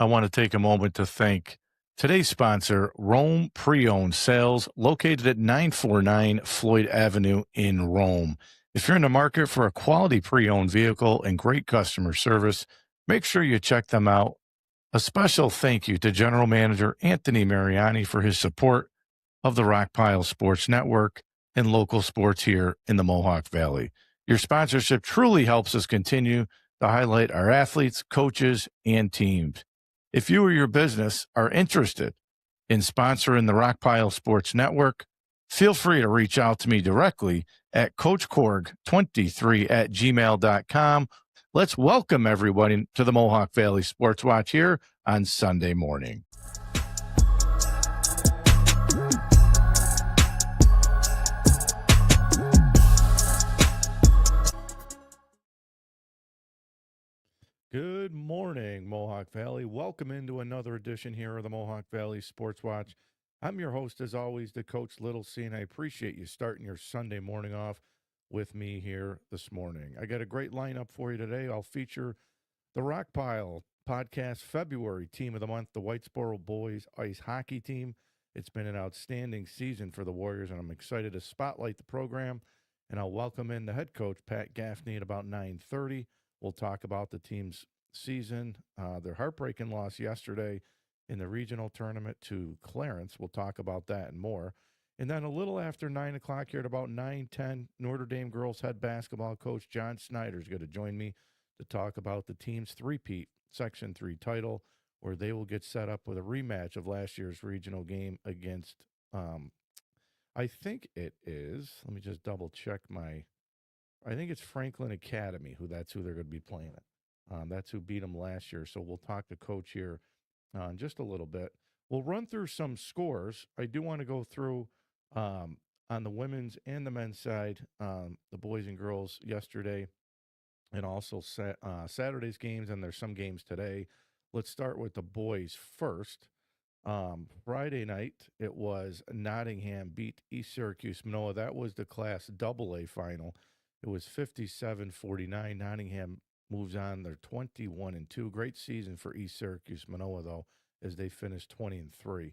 I want to take a moment to thank today's sponsor, Rome Pre-Owned Sales, located at 949 Floyd Avenue in Rome. If you're in the market for a quality pre-owned vehicle and great customer service, make sure you check them out. A special thank you to General Manager Anthony Mariani for his support of the Rockpile Sports Network and local sports here in the Mohawk Valley. Your sponsorship truly helps us continue to highlight our athletes, coaches, and teams. If you or your business are interested in sponsoring the Rockpile Sports Network, feel free to reach out to me directly at coachkorg23 at gmail.com. Let's welcome everybody to the Mohawk Valley Sportswatch here on Sunday morning. Good morning, Mohawk Valley. Welcome into another edition here of the Mohawk Valley Sports Watch. I'm your host, as always, the Coach Little C, and I appreciate you starting your Sunday morning off with me here this morning. I got a great lineup for you today. I'll feature the Rockpile Podcast February Team of the Month, the Whitesboro Boys Ice Hockey Team. It's been an outstanding season for the Warriors, and I'm excited to spotlight the program. And I'll welcome in the head coach, Pat Gaffney, at about 9:30. We'll talk about the team's season, their heartbreaking loss yesterday in the regional tournament to Clarence. We'll talk about that and more. And then a little after 9 o'clock here at about 9:10, Notre Dame girls head basketball coach John Snyder is going to join me to talk about the team's three-peat Section 3 title, where they will get set up with a rematch of last year's regional game against, I think it is, let me just double check I think it's Franklin Academy, that's who they're going to be playing at. That's who beat them last year. So we'll talk to Coach here in just a little bit. We'll run through some scores. I do want to go through on the women's and the men's side, the boys and girls yesterday, and also Saturday's games, and there's some games today. Let's start with the boys first. Friday night, it was Nottingham beat East Syracuse Manoa. That was the Class AA final. It was 57-49. Nottingham moves on. They're 21-2. Great season for East Syracuse Manoa, though, as they finished 20-3.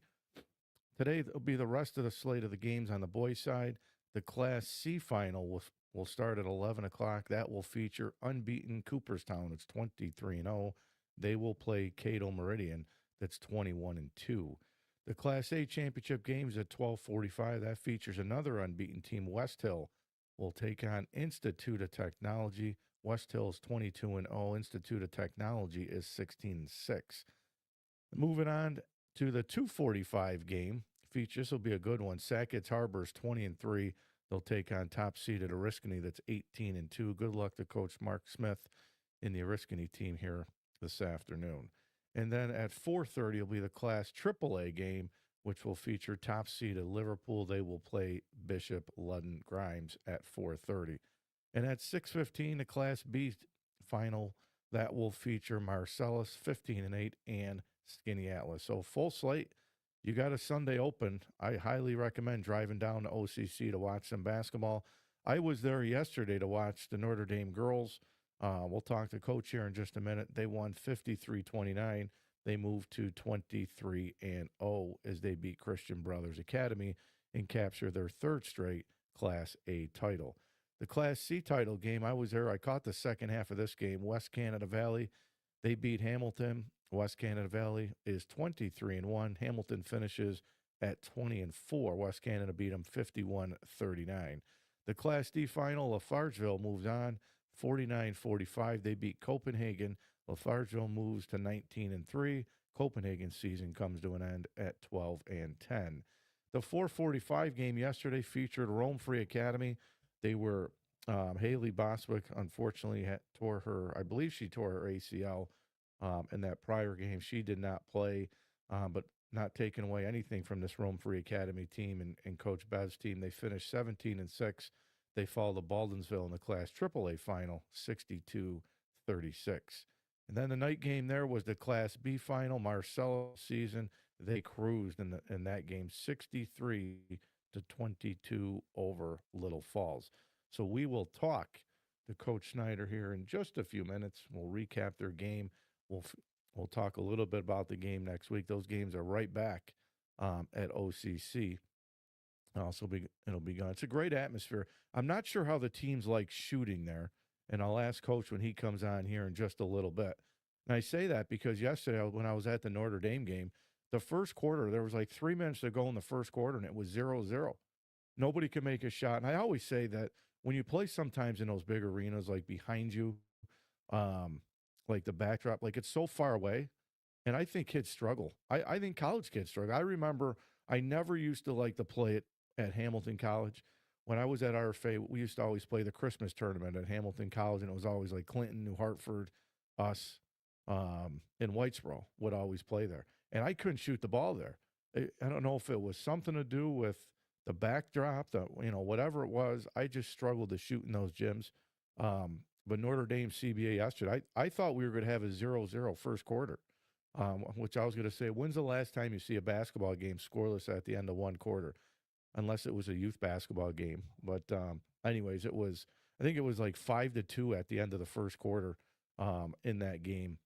Today will be the rest of the slate of the games on the boys' side. The Class C final will start at 11 o'clock. That will feature unbeaten Cooperstown. It's 23-0. They will play Cato Meridian. That's 21-2. The Class A championship games at 12:45. That features another unbeaten team, West Hill. Will take on Institute of Technology. West Hill is 22-0. Institute of Technology is 16-6. Moving on to the 2:45 game. This will be a good one. Sackett's Harbor is 20-3. They'll take on top seeded Oriskany. That's 18-2. Good luck to Coach Mark Smith in the Oriskany team here this afternoon. And then at 4:30 will be the Class AAA game, which will feature top seeded Liverpool. They will play Bishop Ludden Grimes at 4:30. And at 6:15, the Class B final, that will feature Marcellus 15-8 and Skinny Atlas. So full slate. You got a Sunday open. I highly recommend driving down to OCC to watch some basketball. I was there yesterday to watch the Notre Dame girls. We'll talk to Coach here in just a minute. They won 53-29. They moved to 23-0 as they beat Christian Brothers Academy and capture their third straight Class A title. The Class C title game, I was there. I caught the second half of this game. West Canada Valley, they beat Hamilton. West Canada Valley is 23-1. Hamilton finishes at 20-4. West Canada beat them 51-39. The Class D final, Lafargeville moves on 49-45. They beat Copenhagen. Lafargeville moves to 19-3. Copenhagen's season comes to an end at 12-10. The 4:45 game yesterday featured Rome Free Academy. They were Haley Boswick, unfortunately, tore her ACL in that prior game. She did not play, but not taking away anything from this Rome Free Academy team and Coach Bev's team. They finished 17-6. They fall to Baldensville in the Class AAA final, 62-36. And then the night game there was the Class B final. Marcellus season, they cruised in that game, 63-22 over Little Falls. So we will talk to Coach Snyder here in just a few minutes. We'll recap their game. We'll We'll talk a little bit about the game next week. Those games are right back at OCC. It'll be gone. It's a great atmosphere. I'm not sure how the teams like shooting there, and I'll ask Coach when he comes on here in just a little bit. And I say that because yesterday when I was at the Notre Dame game, the first quarter there was like 3 minutes to go in the first quarter, and it was 0-0. Nobody could make a shot. And I always say that when you play sometimes in those big arenas, like behind you, um, like the backdrop, like it's so far away. And I think kids struggle. I think college kids struggle. I remember I never used to like to play it at Hamilton College. When I was at RFA, we used to always play the Christmas tournament at Hamilton College, and it was always like Clinton, New Hartford, us, and Whitesboro would always play there. And I couldn't shoot the ball there. I don't know if it was something to do with the backdrop, whatever it was. I just struggled to shoot in those gyms. But Notre Dame CBA yesterday, I thought we were going to have a 0-0 first quarter. Which I was going to say, when's the last time you see a basketball game scoreless at the end of one quarter? Unless it was a youth basketball game. But anyways, I think it was like 5-2 at the end of the first quarter in that game.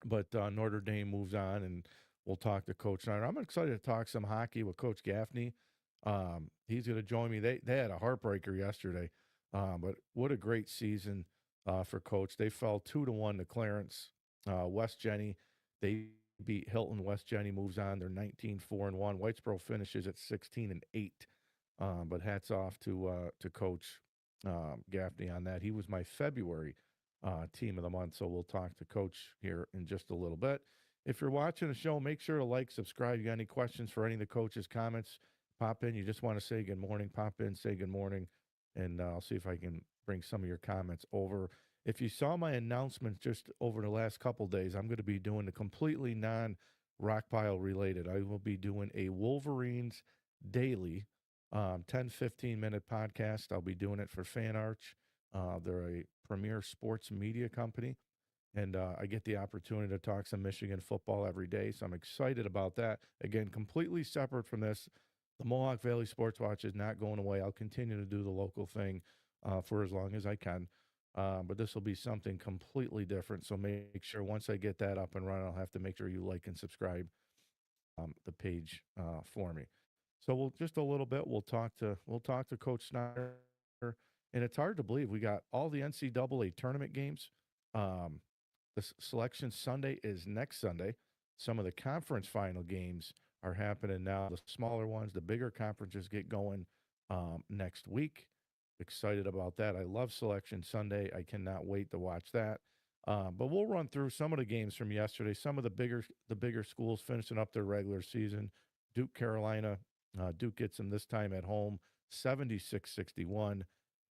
But Notre Dame moves on, and we'll talk to Coach Snyder. I'm excited to talk some hockey with Coach Gaffney. He's going to join me. They had a heartbreaker yesterday, but what a great season for Coach. They fell 2-1 to Clarence. West Jenny, they beat Hilton. West Jenny moves on. They're 19-4-1. Whitesboro finishes at 16-8. But hats off to Coach Gaffney on that. He was my February team of the month, so we'll talk to Coach here in just a little bit. If you're watching the show, make sure to like, subscribe. You got any questions for any of the coaches' comments, pop in. You just want to say good morning, pop in, say good morning, and I'll see if I can bring some of your comments over. If you saw my announcement just over the last couple days, I'm going to be doing a completely non-Rockpile related. I will be doing a Wolverines daily 10, 15-minute podcast. I'll be doing it for FanArch. They're a premier sports media company, and I get the opportunity to talk some Michigan football every day, so I'm excited about that. Again, completely separate from this. The Mohawk Valley Sportswatch is not going away. I'll continue to do the local thing for as long as I can. But this will be something completely different. So make sure once I get that up and running, I'll have to make sure you like and subscribe the page for me. So we'll just a little bit. We'll talk to Coach Snyder, and it's hard to believe we got all the NCAA tournament games. The selection Sunday is next Sunday. Some of the conference final games are happening now. The smaller ones, the bigger conferences get going next week. Excited about that. I love Selection Sunday. I cannot wait to watch that. But we'll run through some of the games from yesterday. Some of the bigger schools finishing up their regular season. Duke, Carolina. Duke gets them this time at home, 76-61.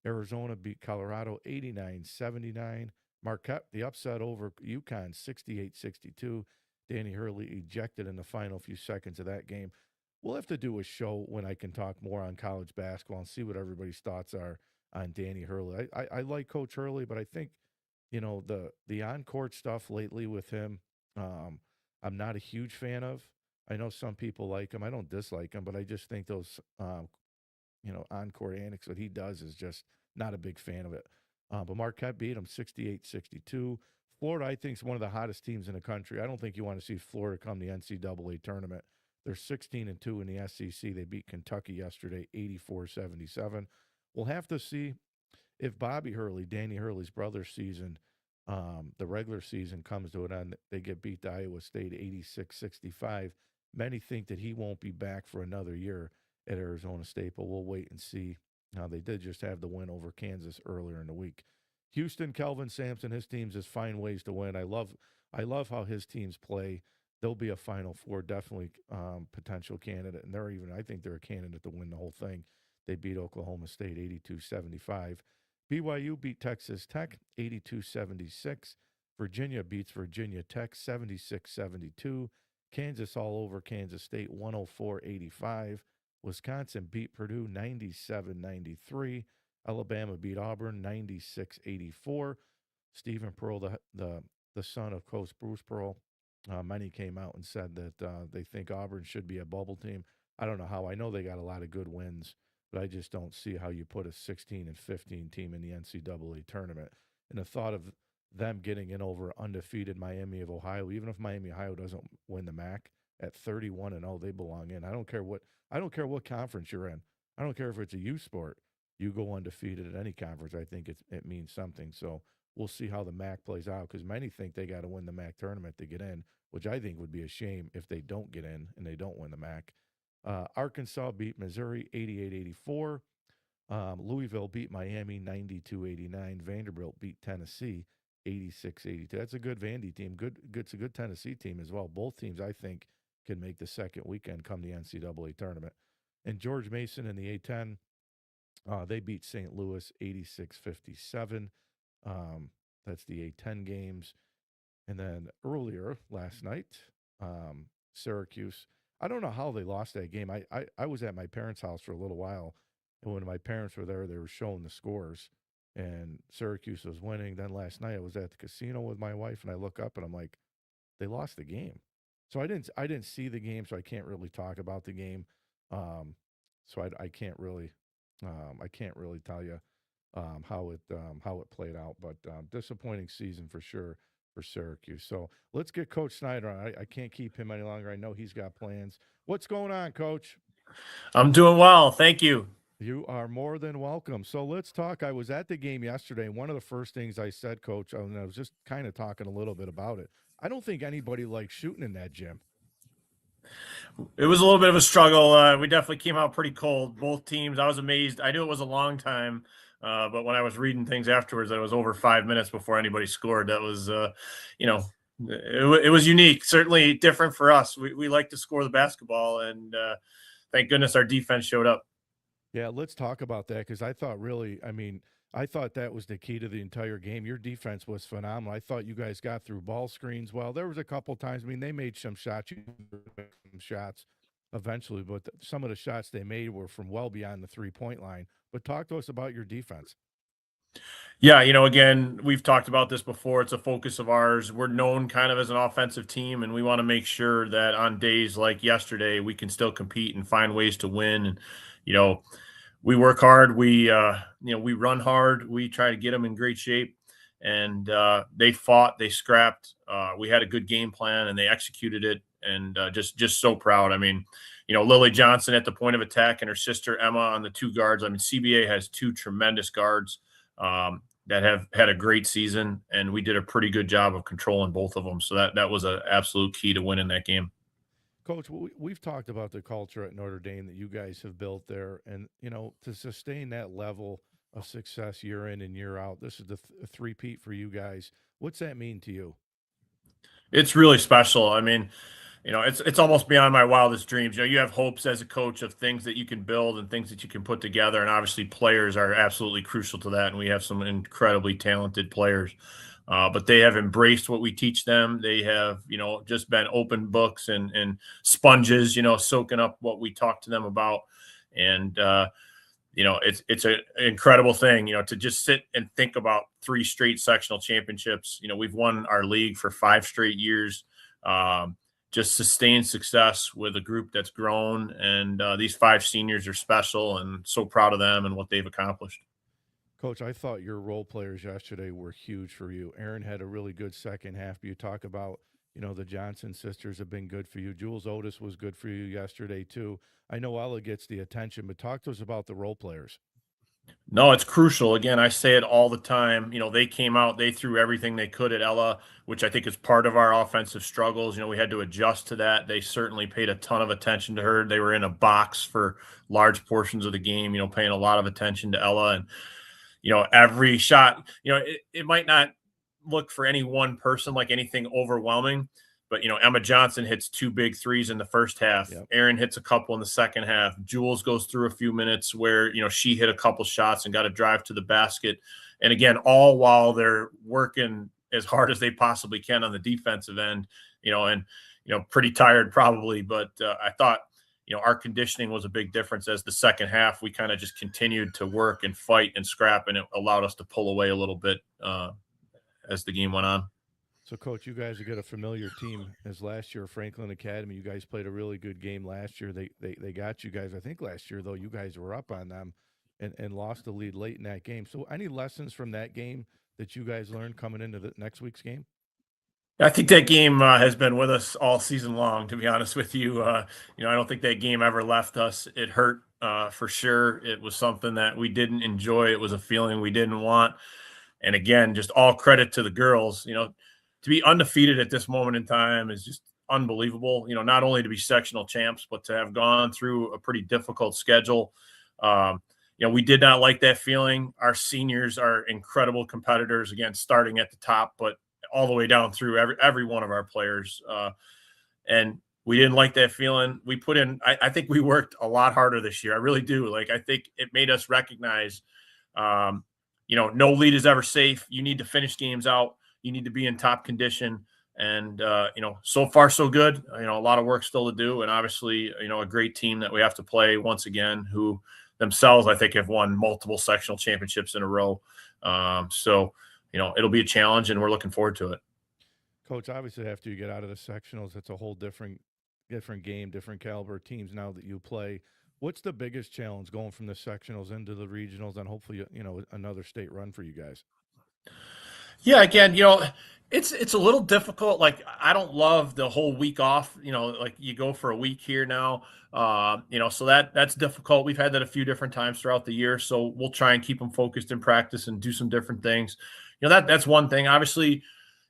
Arizona beat Colorado 89-79. Marquette, the upset over UConn, 68-62. Danny Hurley ejected in the final few seconds of that game. We'll have to do a show when I can talk more on college basketball and see what everybody's thoughts are on Danny Hurley. I like Coach Hurley, but I think, the on-court stuff lately with him, I'm not a huge fan of. I know some people like him. I don't dislike him, but I just think those, on-court antics that he does is just not a big fan of it. But Marquette beat him 68-62. Florida, I think, is one of the hottest teams in the country. I don't think you want to see Florida come the NCAA tournament. They're 16-2 in the SEC. They beat Kentucky yesterday, 84-77. We'll have to see if Bobby Hurley, Danny Hurley's brother's season, the regular season comes to an end. They get beat to Iowa State 86-65. Many think that he won't be back for another year at Arizona State, but we'll wait and see. They did just have the win over Kansas earlier in the week. Houston, Kelvin Sampson, his teams just find ways to win. I love how his teams play. They'll be a Final Four, definitely potential candidate, and I think they're a candidate to win the whole thing. They beat Oklahoma State 82-75. BYU beat Texas Tech 82-76. Virginia beats Virginia Tech 76-72. Kansas all over Kansas State 104-85. Wisconsin beat Purdue 97-93. Alabama beat Auburn 96-84. Stephen Pearl, the son of Coach Bruce Pearl, many came out and said that they think Auburn should be a bubble team. I don't know how. I know they got a lot of good wins, but I just don't see how you put a 16-15 team in the NCAA tournament. And the thought of them getting in over undefeated Miami of Ohio. Even if Miami Ohio doesn't win the MAC at 31-0, they belong in. I don't care what conference you're in. I don't care if it's a youth sport. You go undefeated at any conference. I think it means something. So we'll see how the MAC plays out because many think they got to win the MAC tournament to get in, which I think would be a shame if they don't get in and they don't win the MAC. Arkansas beat Missouri 88-84. Louisville beat Miami 92-89. Vanderbilt beat Tennessee 86-82. That's a good Vandy team. It's a good Tennessee team as well. Both teams, I think, can make the second weekend come the NCAA tournament. And George Mason in the A10, they beat St. Louis 86-57. That's the A10 games. And then earlier last night, Syracuse. I don't know how they lost that game. I was at my parents' house for a little while, and when my parents were there, they were showing the scores, and Syracuse was winning. Then last night, I was at the casino with my wife, and I look up and I'm like, they lost the game. So I didn't see the game, so I can't really talk about the game. Um, so I can't really tell you how it played out. But disappointing season for sure for Syracuse. So let's get Coach Snyder on. I can't keep him any longer. I know he's got plans. What's going on, Coach? I'm doing well. Thank you. You are more than welcome. So let's talk. I was at the game yesterday, and one of the first things I said, Coach, and I was just kind of talking a little bit about it. I don't think anybody likes shooting in that gym. It was a little bit of a struggle. We definitely came out pretty cold. Both teams. I was amazed. I knew it was a long time, but when I was reading things afterwards, that it was over 5 minutes before anybody scored. That was, you know, it was unique. Certainly different for us. We like to score the basketball, and thank goodness our defense showed up. Yeah, let's talk about that because I thought that was the key to the entire game. Your defense was phenomenal. I thought you guys got through ball screens well. There was a couple times. I mean, they made some shots, eventually, but some of the shots they made were from well beyond the 3-point line. But talk to us about your defense. Yeah, again, we've talked about this before. It's a focus of ours. We're known kind of as an offensive team, and we want to make sure that on days like yesterday, we can still compete and find ways to win. And, you know, we work hard. We run hard. We try to get them in great shape. And they fought, they scrapped. We had a good game plan, and they executed it. And just so proud. I mean, Lily Johnson at the point of attack and her sister Emma on the two guards. I mean, CBA has two tremendous guards that have had a great season, and we did a pretty good job of controlling both of them. So that was an absolute key to winning that game. Coach, we've talked about the culture at Notre Dame that you guys have built there, and to sustain that level of success year in and year out. This is the three-peat for you guys. What's that mean to you? It's really special. I mean, it's almost beyond my wildest dreams. You have hopes as a coach of things that you can build and things that you can put together, and obviously players are absolutely crucial to that. And we have some incredibly talented players, but they have embraced what we teach them. They have, just been open books and sponges, soaking up what we talk to them about, and it's an incredible thing, to just sit and think about three straight sectional championships. We've won our league for 5 straight years. Just sustained success with a group that's grown, and these five seniors are special, and so proud of them and what they've accomplished. Coach, I thought your role players yesterday were huge for you. Aaron had a really good second half. You talk about, the Johnson sisters have been good for you. Jules Otis was good for you yesterday, too. I know Ella gets the attention, but talk to us about the role players. No, it's crucial. Again, I say it all the time. They came out, they threw everything they could at Ella, which I think is part of our offensive struggles. We had to adjust to that. They certainly paid a ton of attention to her. They were in a box for large portions of the game, paying a lot of attention to Ella. And, every shot, it might not look for any one person like anything overwhelming, but Emma Johnson hits two big threes in the first half. Yep. Aaron hits a couple in the second half. Jules goes through a few minutes where she hit a couple shots and got a drive to the basket. And again, all while they're working as hard as they possibly can on the defensive end. And pretty tired probably, but I thought our conditioning was a big difference as the second half. We kind of just continued to work and fight and scrap, and it allowed us to pull away a little bit as the game went on. So, Coach, you guys have got a familiar team as last year, Franklin Academy. You guys played a really good game last year. They got you guys. I think last year, though, you guys were up on them and lost the lead late in that game. So, any lessons from that game that you guys learned coming into the next week's game? I think that game has been with us all season long, to be honest with you. I don't think that game ever left us. It hurt for sure. It was something that we didn't enjoy. It was a feeling we didn't want. And again, just all credit to the girls. To be undefeated at this moment in time is just unbelievable. Not only to be sectional champs, but to have gone through a pretty difficult schedule. We did not like that feeling. Our seniors are incredible competitors, again, starting at the top, but all the way down through every one of our players. And we didn't like that feeling. We put in, I think we worked a lot harder this year. I really do. I think it made us recognize, no lead is ever safe. You need to finish games out. You need to be in top condition. And, so far, so good. A lot of work still to do. And obviously, a great team that we have to play once again, who themselves, I think, have won multiple sectional championships in a row. It'll be a challenge, and we're looking forward to it. Coach, obviously, after you get out of the sectionals, it's a whole different game, different caliber teams now that you play. What's the biggest challenge going from the sectionals into the regionals and hopefully, another state run for you guys? Yeah, again, it's a little difficult. I don't love the whole week off. You go for a week here now. So that's difficult. We've had that a few different times throughout the year. So we'll try and keep them focused in practice and do some different things. That's one thing. Obviously,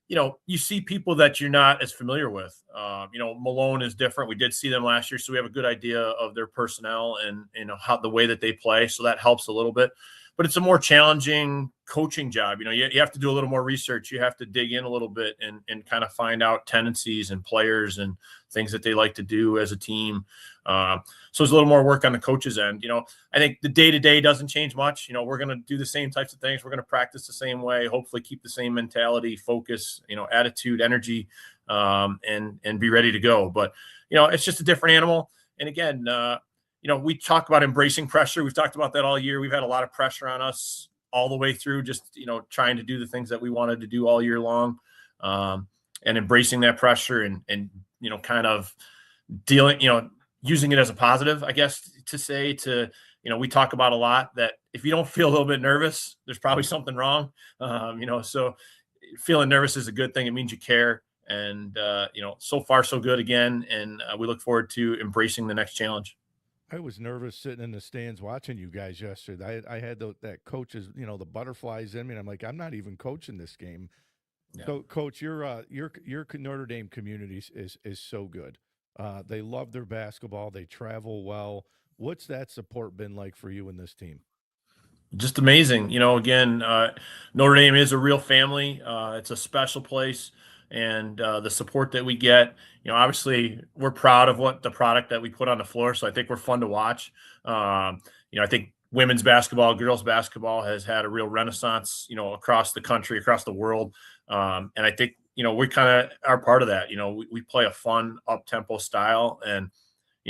you see people that you're not as familiar with. Malone is different. We did see them last year, so we have a good idea of their personnel and how the way that they play. So that helps a little bit. But it's a more challenging coaching job. You have to do a little more research. You have to dig in a little bit and kind of find out tendencies and players and things that they like to do as a team. So there's a little more work on the coach's end. I think the day-to-day doesn't change much. We're going to do the same types of things. We're going to practice the same way, hopefully keep the same mentality, focus, attitude, energy, and be ready to go. But, it's just a different animal. And again, we talk about embracing pressure. We've talked about that all year. We've had a lot of pressure on us all the way through, just, trying to do the things that we wanted to do all year long, and embracing that pressure and kind of dealing, using it as a positive, I guess, we talk about a lot that if you don't feel a little bit nervous, there's probably something wrong. So feeling nervous is a good thing. It means you care. And, so far, so good again. And we look forward to embracing the next challenge. I was nervous sitting in the stands watching you guys yesterday. I had that coach's, the butterflies in me. And I'm like, I'm not even coaching this game. Yeah. So, Coach, your Notre Dame community is so good. They love their basketball. They travel well. What's that support been like for you and this team? Just amazing. Again, Notre Dame is a real family. It's a special place. And the support that we get, obviously we're proud of what the product that we put on the floor. So I think we're fun to watch. I think women's basketball, girls basketball has had a real renaissance, across the country, across the world. And I think, we kind of are part of that. We play a fun up-tempo style. And,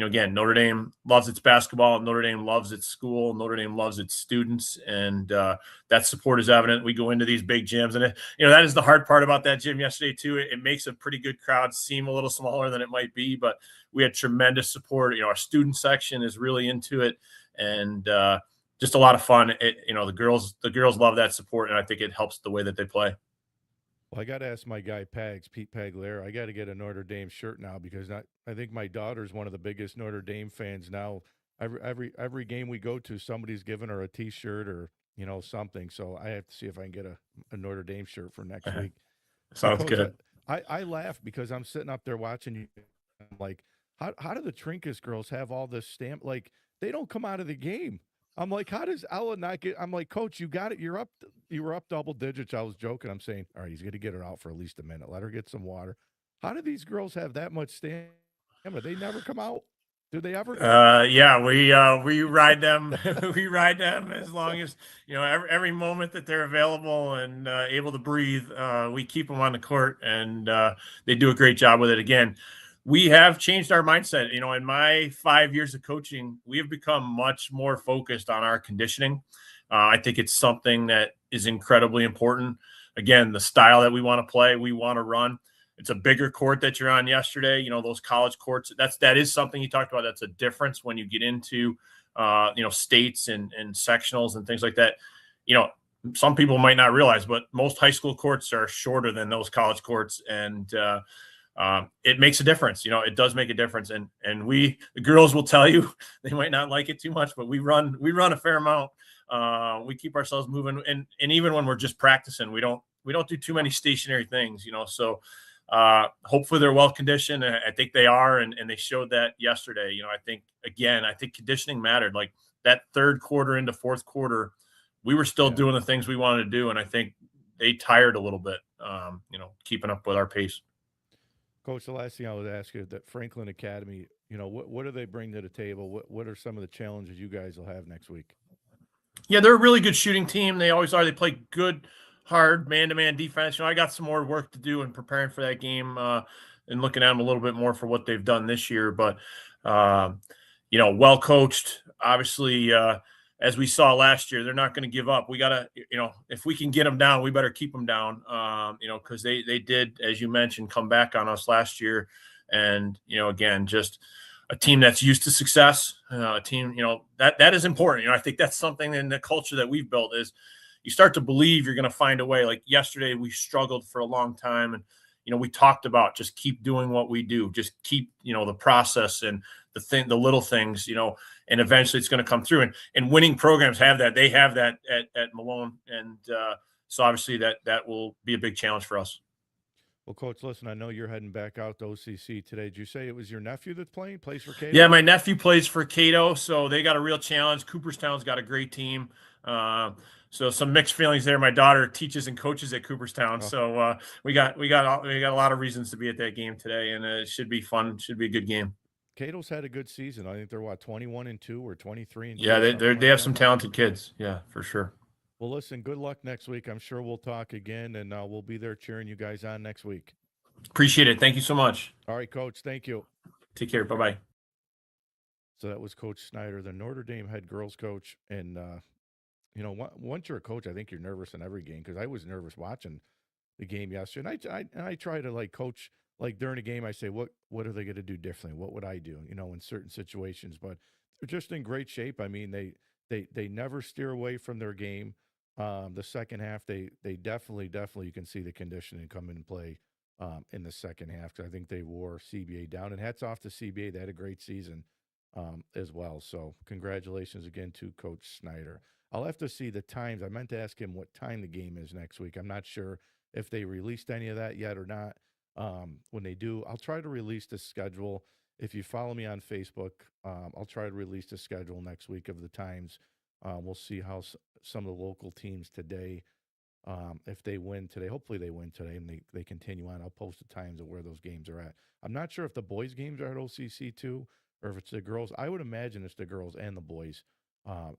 again, Notre Dame loves its basketball. Notre Dame loves its school. Notre Dame loves its students. And that support is evident. We go into these big gyms. And, that is the hard part about that gym yesterday, too. It makes a pretty good crowd seem a little smaller than it might be. But we had tremendous support. Our student section is really into it. And just a lot of fun. The girls love that support. And I think it helps the way that they play. Well, I got to ask my guy Pete Pagliaro. I got to get a Notre Dame shirt now because I think my daughter's one of the biggest Notre Dame fans now. Every game we go to, somebody's giving her a T-shirt or something. So I have to see if I can get a Notre Dame shirt for next week. Sounds good. I laugh because I'm sitting up there watching you. I'm like, how do the Trinkus girls have all this stamp? Like they don't come out of the game. I'm like, how does Ella not get? I'm like, Coach, you got it. You were up double digits. I was joking. I'm saying, all right, he's going to get her out for at least a minute. Let her get some water. How do these girls have that much stamina? They never come out. Do they ever? Yeah, we ride them. We ride them as long as every moment that they're available and able to breathe. We keep them on the court, and they do a great job with it. Again, we have changed our mindset. In my 5 years of coaching, we have become much more focused on our conditioning. I think it's something that is incredibly important. Again, the style that we want to play, we want to run. It's a bigger court that you're on yesterday. Those college courts, that is something you talked about. That's a difference when you get into, states and sectionals and things like that. some people might not realize, but most high school courts are shorter than those college courts, and it makes a difference. It does make a difference, and the girls will tell you they might not like it too much, but we run a fair amount. We keep ourselves moving, and even when we're just practicing, we don't do too many stationary things. So hopefully they're well conditioned. I think they are, and they showed that yesterday. I think conditioning mattered. Like that third quarter into fourth quarter, we were still doing the things we wanted to do, and I think they tired a little bit. Keeping up with our pace. Coach, the last thing I would ask you, that Franklin Academy, what do they bring to the table? What are some of the challenges you guys will have next week? Yeah, they're a really good shooting team. They always are. They play good, hard man-to-man defense. I got some more work to do in preparing for that game and looking at them a little bit more for what they've done this year. But, well coached. Obviously, as we saw last year, they're not going to give up. We got to, if we can get them down, we better keep them down, because they did, as you mentioned, come back on us last year. And, again, just – a team that's used to success, a team, that is important. I think that's something in the culture that we've built is you start to believe you're going to find a way. Like yesterday, we struggled for a long time. And, we talked about just keep doing what we do, just keep, the process and the little things, and eventually it's going to come through. And winning programs have that. They have that at Malone. And so obviously that will be a big challenge for us. Well, Coach, listen, I know you're heading back out to OCC today. Did you say it was your nephew that plays for Cato? Yeah, my nephew plays for Cato, so they got a real challenge. Cooperstown's got a great team. So some mixed feelings there. My daughter teaches and coaches at Cooperstown, so we got a lot of reasons to be at that game today, and it should be fun. Should be a good game. Cato's had a good season. I think they're 21-2 or 23-2. Yeah, they have some talented kids. Yeah, for sure. Well, listen, good luck next week. I'm sure we'll talk again, and we'll be there cheering you guys on next week. Appreciate it. Thank you so much. All right, Coach. Thank you. Take care. Bye-bye. So that was Coach Snyder, the Notre Dame head girls coach. And, once you're a coach, I think you're nervous in every game, because I was nervous watching the game yesterday. And I try to, coach, during a game, I say, what are they going to do differently? What would I do, in certain situations? But they're just in great shape. I mean, they never steer away from their game. The second half, they definitely, you can see the conditioning come in play in the second half, because I think they wore CBA down. And hats off to CBA. They had a great season as well. So congratulations again to Coach Snyder. I'll have to see the times. I meant to ask him what time the game is next week. I'm not sure if they released any of that yet or not. When they do, I'll try to release the schedule. If you follow me on Facebook, I'll try to release the schedule next week of the times. We'll see how some of the local teams today, if they win today, hopefully they win today and they continue on. I'll post the times of where those games are at. I'm not sure if the boys' games are at OCC too, or if it's the girls. I would imagine it's the girls and the boys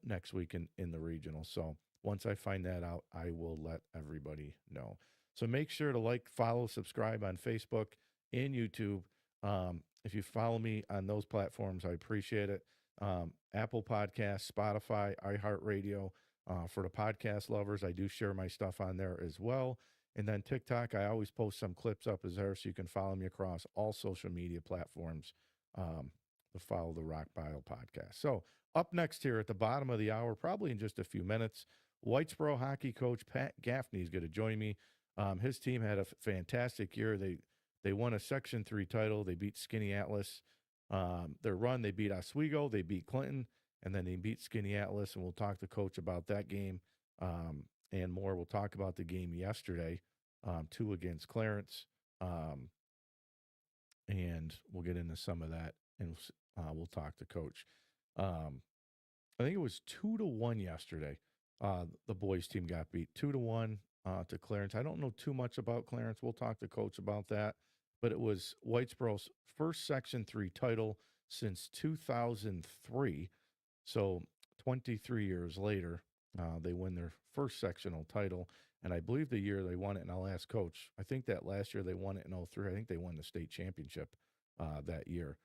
next week in the regional. So once I find that out, I will let everybody know. So make sure to follow, subscribe on Facebook and YouTube. If you follow me on those platforms, I appreciate it. Apple Podcasts, Spotify, iHeartRadio. For the podcast lovers, I do share my stuff on there as well. And then TikTok, I always post some clips up as there, so you can follow me across all social media platforms to follow the Rock Bio podcast. So up next here at the bottom of the hour, probably in just a few minutes, Whitesboro hockey coach Pat Gaffney is going to join me. His team had a fantastic year. They won a Section 3 title. They beat Skinny Atlas. Their run, they beat Oswego, they beat Clinton, and then they beat Skinny Atlas, and we'll talk to Coach about that game and more. We'll talk about the game yesterday, 2 against Clarence, and we'll get into some of that, and we'll talk to Coach. I think it was 2-1 yesterday. The boys team got beat 2-1 to Clarence. I don't know too much about Clarence. We'll talk to Coach about that. But it was Whitesboro's first Section 3 title since 2003. So 23 years later, they win their first sectional title. And I believe the year they won it, and I'll ask Coach, I think that last year they won it in 2003. I think they won the state championship that year.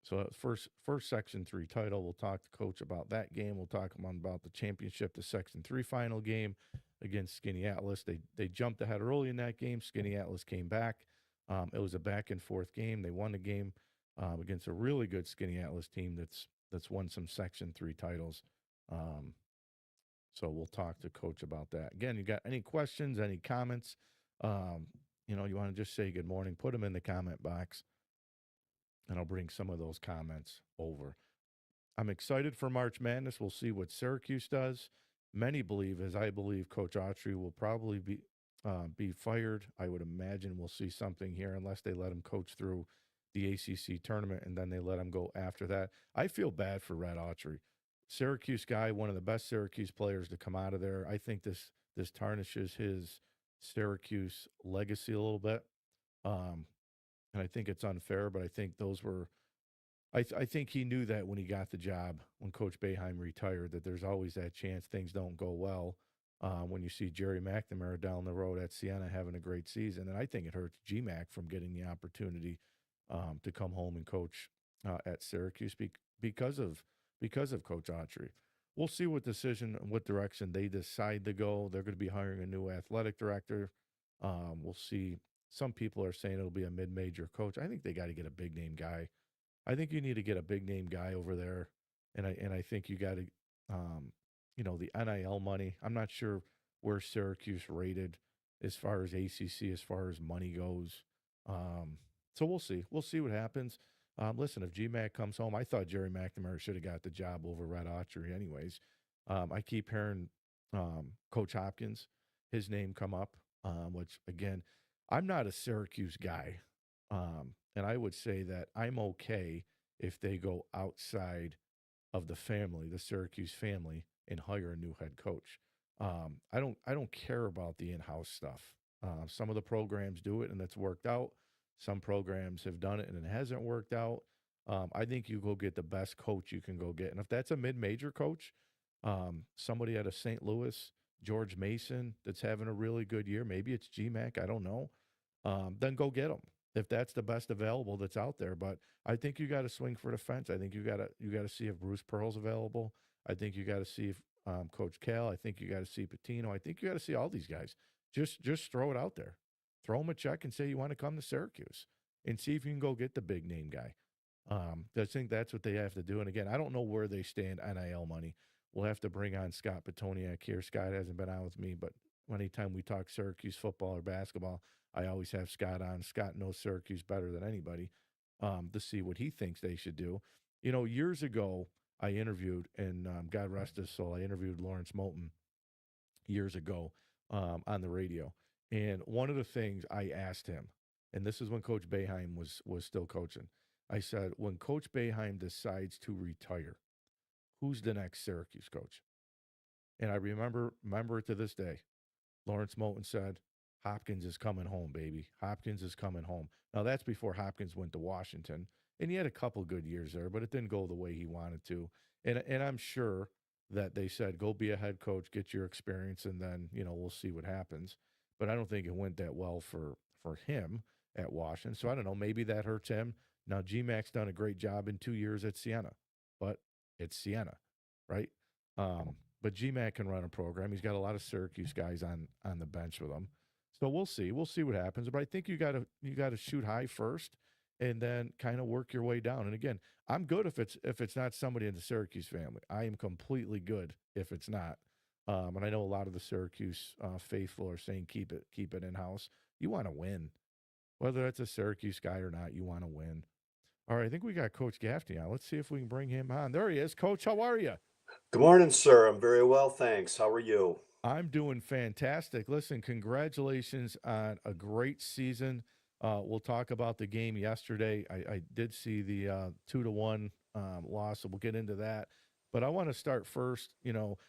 So first Section 3 title. We'll talk to Coach about that game. We'll talk about the championship, the Section 3 final game against Skinny Atlas. They jumped ahead early in that game. Skinny Atlas came back. It was a back and forth game. They won the game against a really good Skinny Atlas team that's won some Section 3 titles. So we'll talk to Coach about that. Again, you got any questions, any comments? Um, you want to just say good morning, put them in the comment box, and I'll bring some of those comments over. I'm excited for March Madness. We'll see what Syracuse does. Many believe, as I believe, Coach Autry will probably be fired. I would imagine we'll see something here unless they let him coach through the ACC tournament and then they let him go after that. I feel bad for Red Autry, Syracuse guy, one of the best Syracuse players to come out of there. I think this tarnishes his Syracuse legacy a little bit, um, and I think it's unfair. But I think those were I think he knew that when he got the job, when Coach Boeheim retired, that there's always that chance things don't go well. When you see Jerry McNamara down the road at Siena having a great season, and I think it hurts GMAC from getting the opportunity to come home and coach at Syracuse because of Coach Autry. We'll see what decision and what direction they decide to go. They're going to be hiring a new athletic director. We'll see. Some people are saying it'll be a mid-major coach. I think they got to get a big name guy. I think you need to get a big name guy over there, and I think you got to, the NIL money. I'm not sure where Syracuse rated as far as ACC, as far as money goes. So we'll see. We'll see what happens. Listen, if GMAC comes home, I thought Jerry McNamara should have got the job over Red Autry, anyways. I keep hearing Coach Hopkins, his name come up, which again, I'm not a Syracuse guy. And I would say that I'm okay if they go outside of the family, the Syracuse family, and hire a new head coach. I don't care about the in-house stuff. Some of the programs do it and it's worked out. Some programs have done it and it hasn't worked out. I think you go get the best coach you can go get. And if that's a mid-major coach, somebody out of St. Louis, George Mason, that's having a really good year, maybe it's GMAC, I don't know, then go get them if that's the best available that's out there. But I think you got to swing for the fence. I think you got to see if Bruce Pearl's available. I think you got to see if Coach Cal. I think you got to see Patino. I think you got to see all these guys. Just throw it out there. Throw them a check and say you want to come to Syracuse and see if you can go get the big name guy. I think that's what they have to do. And again, I don't know where they stand NIL money. We'll have to bring on Scott Petoniak here. Scott hasn't been on with me, but anytime we talk Syracuse football or basketball, I always have Scott on. Scott knows Syracuse better than anybody to see what he thinks they should do. Years ago, I interviewed, and God rest his soul, I interviewed Lawrence Moulton years ago on the radio. And one of the things I asked him, and this is when Coach Boeheim was still coaching, I said, when Coach Boeheim decides to retire, who's the next Syracuse coach? And I remember it to this day. Lawrence Moulton said, Hopkins is coming home, baby. Hopkins is coming home. Now, that's before Hopkins went to Washington, and he had a couple good years there, but it didn't go the way he wanted to. And I'm sure that they said, go be a head coach, get your experience, and then, we'll see what happens. But I don't think it went that well for him at Washington. So I don't know, maybe that hurts him. Now, GMAC's done a great job in 2 years at Siena, but it's Siena, right? But GMAC can run a program. He's got a lot of Syracuse guys on the bench with him. So we'll see. We'll see what happens. But I think you gotta shoot high first and then kind of work your way down. And again, I'm good if it's not somebody in the Syracuse family. I am completely good if it's not. And I know a lot of the Syracuse faithful are saying keep it in house. You want to win, whether that's a Syracuse guy or not. You want to win. All right, I think we got Coach Gaffney on. Let's see if we can bring him on. There he is, Coach. How are you? Good morning, sir. I'm very well, thanks. How are you? I'm doing fantastic. Listen, congratulations on a great season. We'll talk about the game yesterday. I did see the 2-1 loss, so we'll get into that. But I want to start first.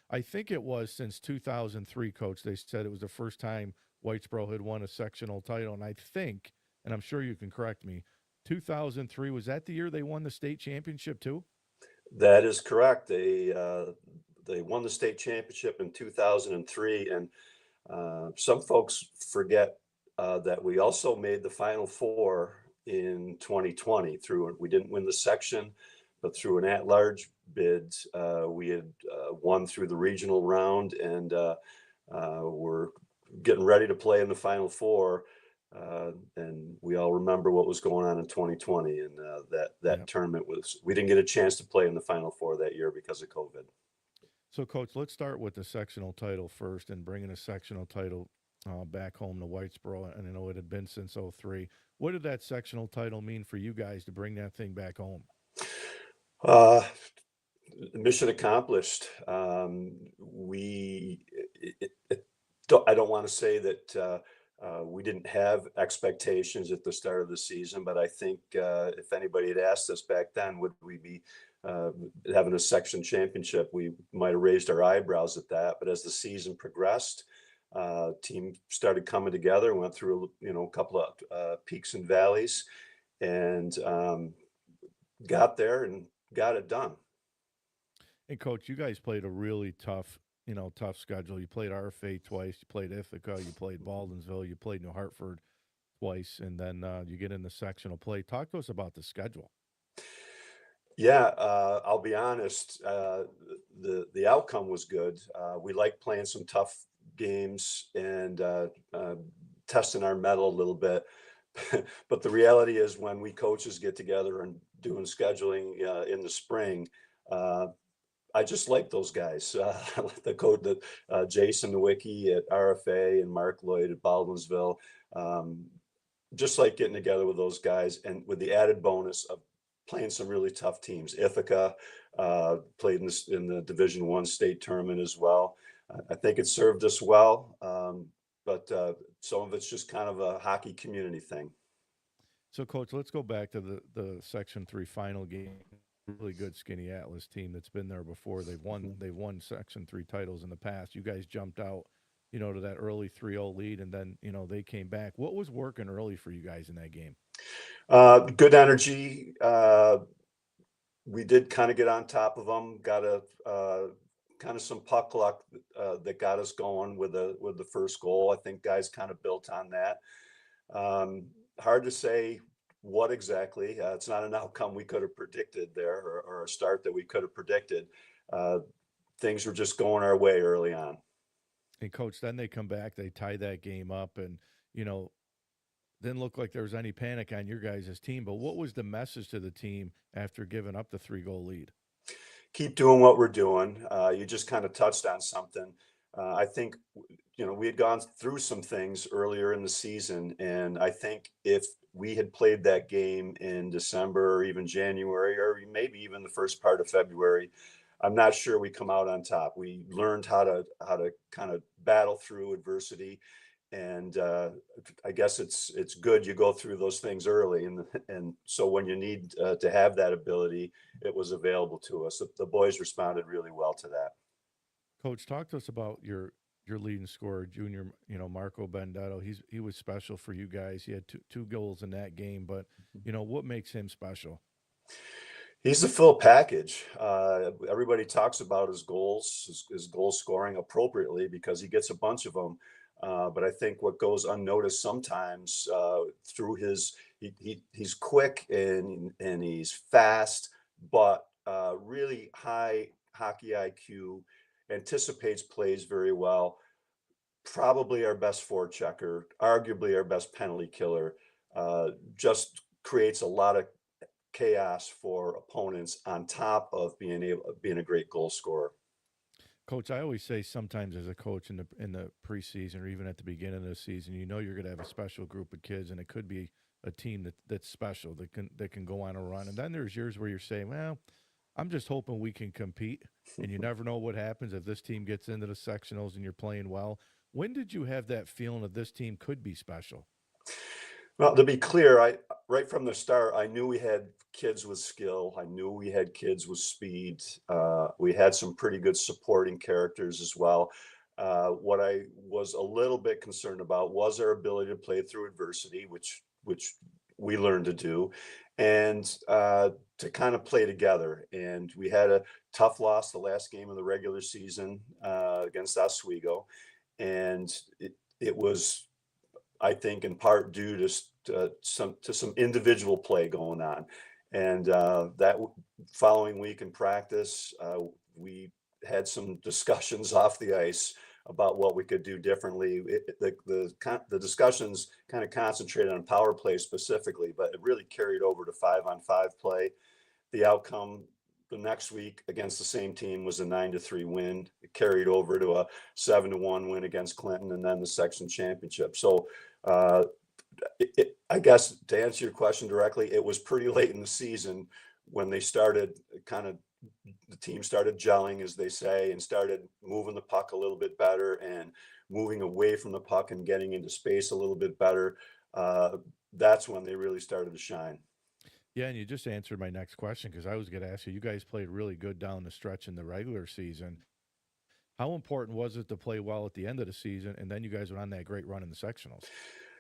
I think it was since 2003, Coach. They said it was the first time Whitesboro had won a sectional title, and I think, and I'm sure you can correct me, 2003 was that the year they won the state championship too? That is correct. They won the state championship in 2003, and some folks forget that we also made the Final Four in 2020. We didn't win the section, but through an at-large bid, we had won through the regional round, and we're getting ready to play in the Final Four. And we all remember what was going on in 2020, and that Yep. tournament we didn't get a chance to play in the Final Four that year because of COVID. So, Coach, let's start with the sectional title first and bringing a sectional title back home to Whitesboro. And I know it had been since '03. What did that sectional title mean for you guys to bring that thing back home? Uh, Mission accomplished. I don't want to say that we didn't have expectations at the start of the season, but I think if anybody had asked us back then, would we be uh, having a section championship, we might have raised our eyebrows at that. But as the season progressed, team started coming together, went through a couple of peaks and valleys, and got there and got it done. And Coach, you guys played a really tough schedule. You played RFA twice, you played Ithaca, you played Baldensville, you played New Hartford twice, and then you get into sectional play. Talk to us about the schedule. Yeah, I'll be honest. The outcome was good. We like playing some tough games and testing our mettle a little bit. But the reality is, when we coaches get together and doing scheduling in the spring, uh, I just like those guys. The coach, Jason Nowicki at RFA and Mark Lloyd at Baldwinsville. Um, just like getting together with those guys, and with the added bonus of playing some really tough teams. Ithaca played in the Division I state tournament as well. I think it served us well, but some of it's just kind of a hockey community thing. So, Coach, let's go back to the Section 3 final game. Really good Skinny Atlas team that's been there before. They've won Section 3 titles in the past. You guys jumped out, to that early 3-0 lead, and then, they came back. What was working early for you guys in that game? Good energy. We did kind of get on top of them. Got a kind of some puck luck that got us going with the first goal. I think guys kind of built on that. Hard to say what exactly. It's not an outcome we could have predicted there, or a start that we could have predicted. Uh, Things were just going our way early on. And, Coach, then they come back, they tie that game up, and, you know, didn't look like there was any panic on your guys' team. But what was the message to the team after giving up the 3-goal lead? Keep doing what we're doing. You just kind of touched on something. I think, we had gone through some things earlier in the season, and I think if we had played that game in December or even January, or maybe even the first part of February, I'm not sure we come out on top. We learned how to kind of battle through adversity, and I guess it's good you go through those things early, and so when you need to have that ability, it was available to us. The boys responded really well to that. Coach, talk to us about your leading scorer, junior, Marco Bendetto. He was special for you guys. He had two goals in that game, but what makes him special? He's the full package. Everybody talks about his goals, his goal scoring appropriately, because he gets a bunch of them. But I think what goes unnoticed sometimes through he's quick and he's fast, but really high hockey IQ, anticipates plays very well. Probably our best forechecker, arguably our best penalty killer. Just creates a lot of chaos for opponents, on top of being a great goal scorer. Coach, I always say sometimes as a coach in the preseason or even at the beginning of the season, you're going to have a special group of kids, and it could be a team that's special that can go on a run. And then there's years where you're saying, well, I'm just hoping we can compete, and you never know what happens if this team gets into the sectionals and you're playing well. When did you have that feeling that this team could be special? Well, to be clear, I right from the start, I knew we had kids with skill. I knew we had kids with speed. We had some pretty good supporting characters as well. What I was a little bit concerned about was our ability to play through adversity, which we learned to do, and to kind of play together. And we had a tough loss the last game of the regular season against Oswego, and it was, I think, in part due to some individual play going on, and following week in practice, we had some discussions off the ice about what we could do differently. The discussions kind of concentrated on power play specifically, but it really carried over to 5-on-5 play. The outcome the next week against the same team was a 9-3 win. It carried over to a 7-1 win against Clinton, and then the section championship. So I guess to answer your question directly, it was pretty late in the season when they started the team started gelling, as they say, and started moving the puck a little bit better and moving away from the puck and getting into space a little bit better. That's when they really started to shine. Yeah, and you just answered my next question because I was going to ask you. You guys played really good down the stretch in the regular season. How important was it to play well at the end of the season, and then you guys went on that great run in the sectionals?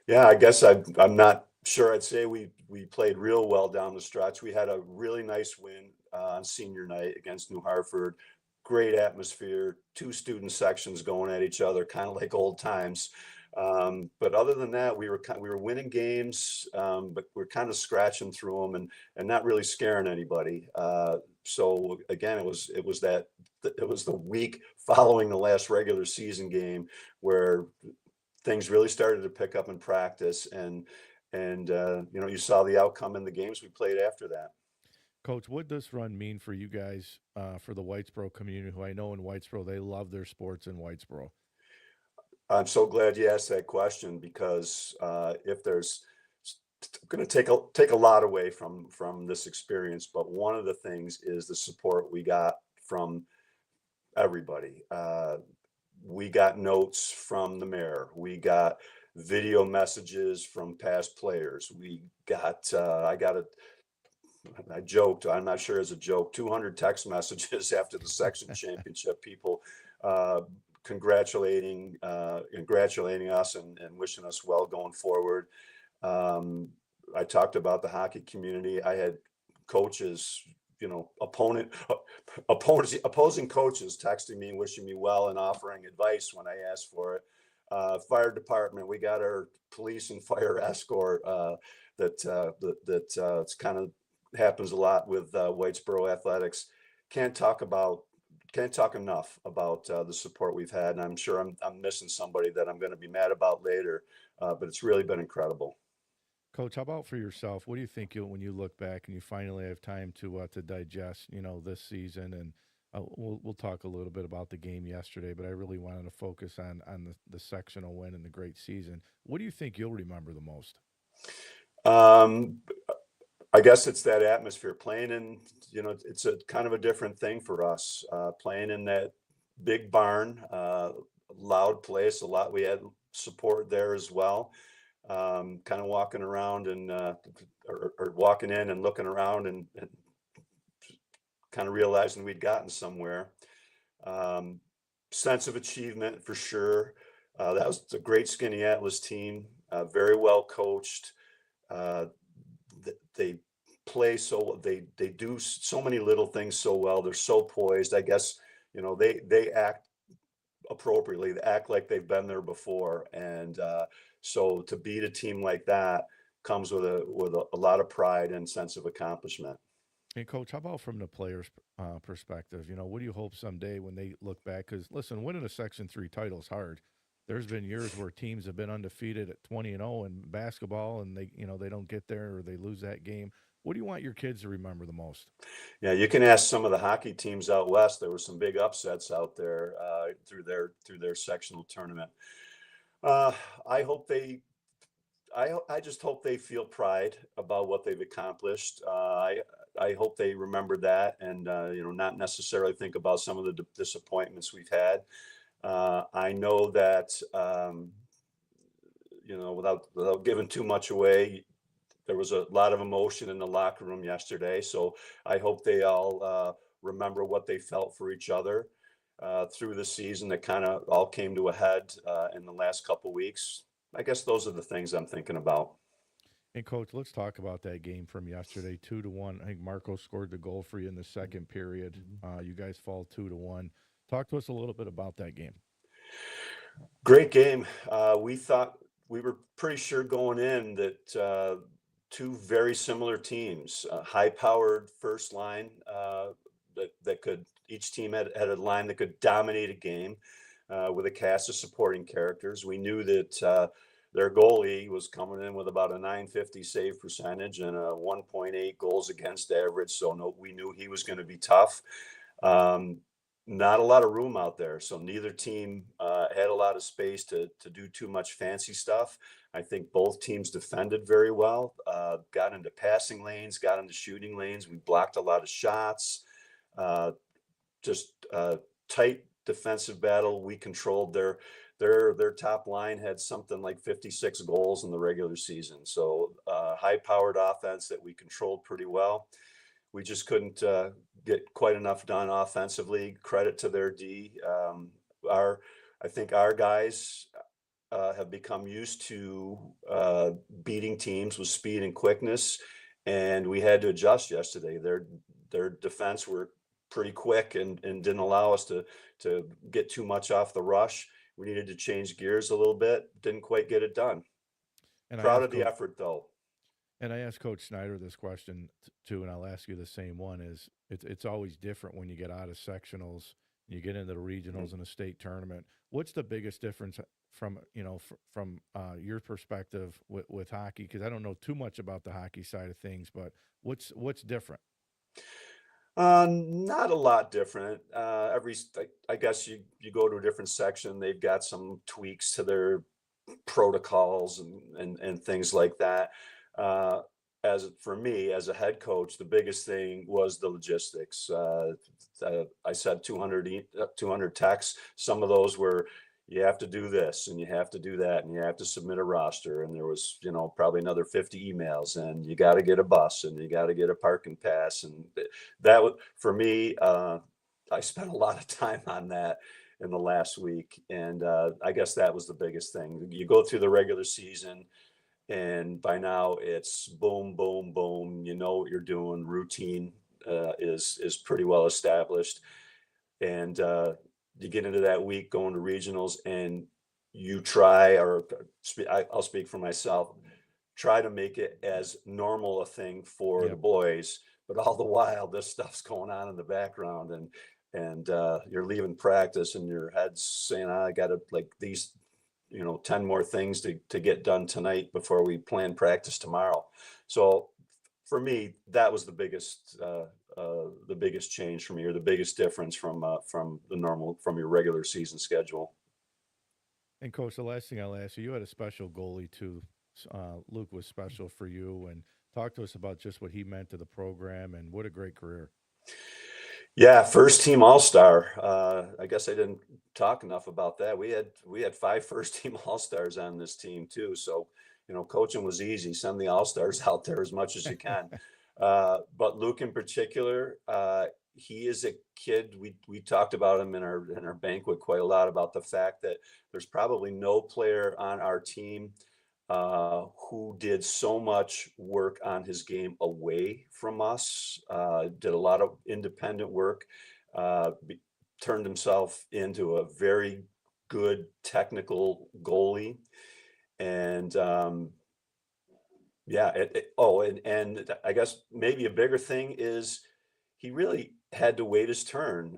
Yeah, I guess I'm not sure. I'd say we played real well down the stretch. We had a really nice win on senior night against New Hartford. Great atmosphere, 2 student sections going at each other, kind of like old times. But other than that, we were winning games, but we're kind of scratching through them and not really scaring anybody. So again, it was the week following the last regular season game where things really started to pick up in practice, and you saw the outcome in the games we played after that. Coach, what does this run mean for you guys, for the Whitesboro community, who I know in Whitesboro, they love their sports in Whitesboro? I'm so glad you asked that question because if there's going to take a lot away from this experience, but one of the things is the support we got from everybody. We got notes from the mayor. We got video messages from past players. We got I joked, I'm not sure as a joke, 200 text messages after the section championship, people congratulating us and wishing us well going forward. I talked about the hockey community. I had coaches, opposing coaches texting me, wishing me well and offering advice when I asked for it. Fire department, we got our police and fire escort it's kind of happens a lot with Whitesboro athletics. Can't talk enough about the support we've had, and I'm sure I'm missing somebody that I'm going to be mad about later, but it's really been incredible. Coach, how about for yourself? What do you think when you look back and you finally have time to digest, this season? And we'll talk a little bit about the game yesterday, but I really wanted to focus on the sectional win and the great season. What do you think you'll remember the most? I guess it's that atmosphere playing in, it's a kind of a different thing for us, playing in that big barn, loud place, a lot. We had support there as well. Kind of walking around and, or walking in and looking around and kind of realizing we'd gotten somewhere. Sense of achievement for sure. That was a great Skinny Atlas team, very well coached. They play they do so many little things so well. They're so poised. I guess they act appropriately. They act like they've been there before, and so to beat a team like that comes with a lot of pride and sense of accomplishment. And Coach, how about from the players' perspective? What do you hope someday when they look back? Because listen, winning a Section 3 title is hard. There's been years where teams have been undefeated at 20-0 in basketball, and they don't get there or they lose that game. What do you want your kids to remember the most? Yeah, you can ask some of the hockey teams out west. There were some big upsets out there through their sectional tournament. I just hope they feel pride about what they've accomplished. I hope they remember that and not necessarily think about some of the disappointments we've had. I know that without giving too much away, there was a lot of emotion in the locker room yesterday. So I hope they all remember what they felt for each other through the season that kind of all came to a head in the last couple weeks. I guess those are the things I'm thinking about. And Coach, let's talk about that game from yesterday, 2-1. I think Marco scored the goal for you in the second period. You guys fall 2-1. Talk to us a little bit about that game. Great game. We were pretty sure going in that 2 very similar teams, high-powered first line that could. Each team had a line that could dominate a game with a cast of supporting characters. We knew that their goalie was coming in with about a 950 save percentage and a 1.8 goals against average. So no, we knew he was going to be tough. Um, Not a lot of room out there, so neither team had a lot of space to do too much fancy stuff. I think both teams defended very well, got into passing lanes, got into shooting lanes. We blocked a lot of shots. Uh, just tight defensive battle. We controlled their top line had something like 56 goals in the regular season. So high powered offense that we controlled pretty well. We just couldn't get quite enough done offensively. Credit to their D. I think our guys have become used to beating teams with speed and quickness, and we had to adjust yesterday. Their defense were pretty quick and didn't allow us to get too much off the rush. We needed to change gears a little bit. Didn't quite get it done. And I Proud asked of the Coach, effort though. and I asked Coach Snyder this question too, and I'll ask you the same one. Is it's always different when you get out of sectionals, you get into the regionals and a state tournament. What's the biggest difference from from your perspective with hockey? Because I don't know too much about the hockey side of things, but what's different? Not a lot different. I guess you go to a different section, they've got some tweaks to their protocols and things like that. Uh, as for me, as a head coach, the biggest thing was the logistics. I said 200 texts. Some of those were, you have to do this and you have to do that and you have to submit a roster. And there was, probably another 50 emails and you got to get a bus and you got to get a parking pass. And that was, for me, I spent a lot of time on that in the last week. And I guess that was the biggest thing. You go through the regular season, and by now it's boom, boom, boom. You know what you're doing. Routine is pretty well established, and you get into that week going to regionals, and you try, or I'll speak for myself, try to make it as normal a thing for the Yep. boys, but all the while this stuff's going on in the background, and you're leaving practice and your head's saying, I gotta like these 10 more things to get done tonight before we plan practice tomorrow. So for me, that was the biggest change for me, or the biggest difference from from your regular season schedule. And Coach, the last thing I'll ask you, you had a special goalie too. Luke was special for you, and talk to us about just what he meant to the program and what a great career. Yeah, first team All-Star. I guess I didn't talk enough about that. We had 5 first team All-Stars on this team too. So, coaching was easy. Send the All-Stars out there as much as you can. But Luke in particular, he is a kid. We talked about him in our banquet quite a lot, about the fact that there's probably no player on our team who did so much work on his game away from us, did a lot of independent work, turned himself into a very good technical goalie. And yeah, and I guess maybe a bigger thing is he really had to wait his turn.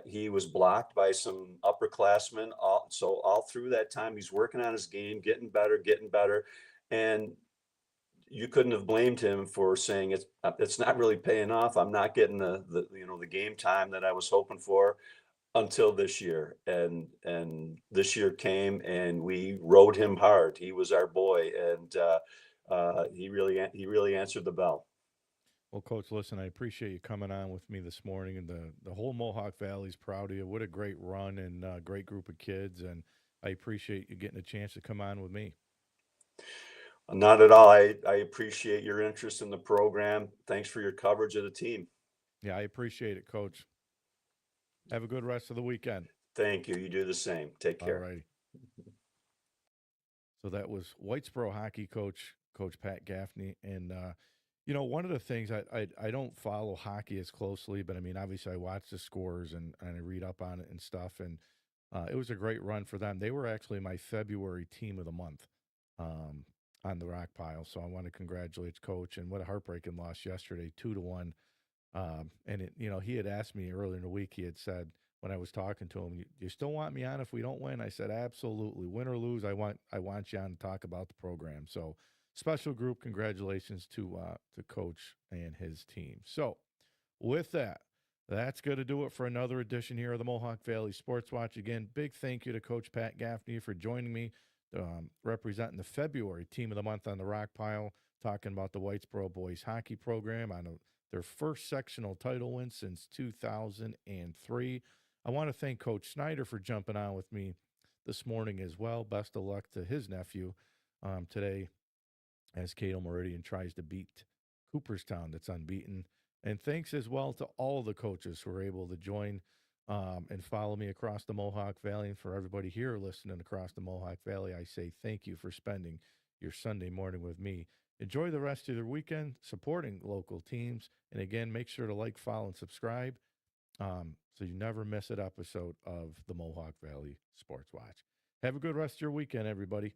He was blocked by some upperclassmen. So all through that time, he's working on his game, getting better. And you couldn't have blamed him for saying it's not really paying off. I'm not getting the game time that I was hoping for until this year. And this year came and we rode him hard. He was our boy, and he really answered the bell. Well, Coach, listen, I appreciate you coming on with me this morning, and the whole Mohawk Valley's proud of you. What a great run and great group of kids, and I appreciate you getting a chance to come on with me. Not at all. I appreciate your interest in the program. Thanks for your coverage of the team. Yeah, I appreciate it, Coach. Have a good rest of the weekend. Thank you. You do the same. Take All care. right. So that was Whitesboro hockey coach, Coach Pat Gaffney, and one of the things I don't follow hockey as closely, but I mean, obviously, I watch the scores and I read up on it and stuff, and it was a great run for them. They were actually my February team of the month um, on the rock pile, so I want to congratulate Coach. And what a heartbreaking loss yesterday, 2-1. And he had asked me earlier in the week. He had said, when I was talking to him, you still want me on if we don't win? I said, absolutely. Win or lose, I want you on to talk about the program. So special group, congratulations to Coach and his team. So with that, that's going to do it for another edition here of the Mohawk Valley Sports Watch. Again, big thank you to Coach Pat Gaffney for joining me, representing the February Team of the Month on the Rock Pile, talking about the Whitesboro boys hockey program on their first sectional title win since 2003. I want to thank Coach Snyder for jumping on with me this morning as well. Best of luck to his nephew today as Cato Meridian tries to beat Cooperstown, that's unbeaten. And thanks as well to all the coaches who were able to join and follow me across the Mohawk Valley. And for everybody here listening across the Mohawk Valley, I say thank you for spending your Sunday morning with me. Enjoy the rest of your weekend supporting local teams. And again, make sure to like, follow, and subscribe so you never miss an episode of the Mohawk Valley Sports Watch. Have a good rest of your weekend, everybody.